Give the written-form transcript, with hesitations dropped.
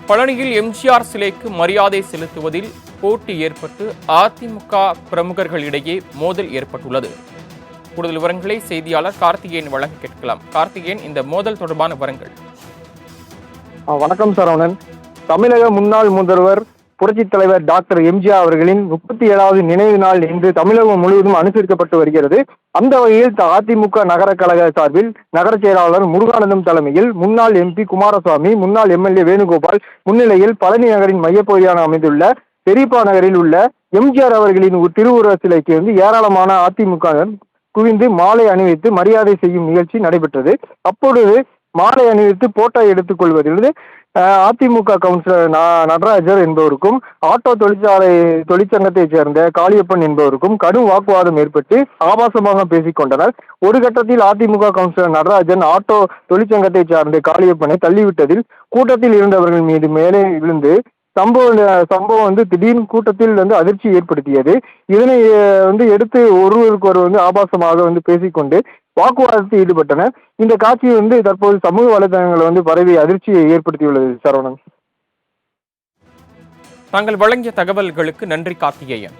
பழனியில் எம்ஜிஆர் சிலைக்கு மரியாதை செலுத்துவதில் போட்டி ஏற்பட்டு அதிமுக பிரமுகர்களிடையே மோதல் ஏற்பட்டுள்ளது. கூடுதல் விவரங்களை செய்தியாளர் கார்த்திகேயன் வழங்க கேட்கலாம். கார்த்திகேயன், இந்த மோதல் தொடர்பான விவரங்கள். வணக்கம் சரவணன். தமிழக முன்னாள் முதல்வர் புரட்சித் தலைவர் டாக்டர் எம்ஜிஆர் அவர்களின் 37வது நினைவு நாள் இன்று தமிழகம் முழுவதும் அனுசரிக்கப்பட்டு வருகிறது. அந்த வகையில் அதிமுக நகர கழக சார்பில் நகர செயலாளர் முருகானந்தம் தலைமையில் முன்னாள் எம்பி குமாரசாமி, முன்னாள் எம்எல்ஏ வேணுகோபால் முன்னிலையில் பழனி நகரின் மையப்பகுதியான அமைந்துள்ள பெரியப்பா நகரில் உள்ள எம்ஜிஆர் அவர்களின் திருவுருவ சிலைக்கு ஏராளமான அதிமுக குவிந்து மாலை அணிவித்து மரியாதை செய்யும் நிகழ்ச்சி நடைபெற்றது. அப்பொழுது மாலை அணிவித்து போட்டோ எடுத்துக் கொள்வதிலிருந்து அதிமுக கவுன்சிலர் நடராஜர் என்பவருக்கும் ஆட்டோ தொழிற்சங்கத்தைச் சேர்ந்த காளியப்பன் என்பவருக்கும் கடும் வாக்குவாதம் ஏற்பட்டு ஆபாசமாக பேசிக் கொண்டனர். ஒரு கட்டத்தில் அதிமுக கவுன்சிலர் நடராஜன் ஆட்டோ தொழிற்சங்கத்தைச் சார்ந்த காளியப்பனை தள்ளிவிட்டதில் கூட்டத்தில் இருந்தவர்கள் மீது மேலே விழுந்து சம்பவம் திடீர்னு கூட்டத்தில் அதிர்ச்சி ஏற்படுத்தியது. இதனை எடுத்து ஒருவருக்கு ஆபாசமாக பேசிக்கொண்டு வாக்குவாதத்தில் ஈடுபட்டனர். இந்த காட்சி தற்போது சமூக வலைதளங்கள் பரவி அதிர்ச்சியை ஏற்படுத்தியுள்ளது. சரவணன், தாங்கள் வழங்கிய தகவல்களுக்கு நன்றி கார்த்திகேயன்.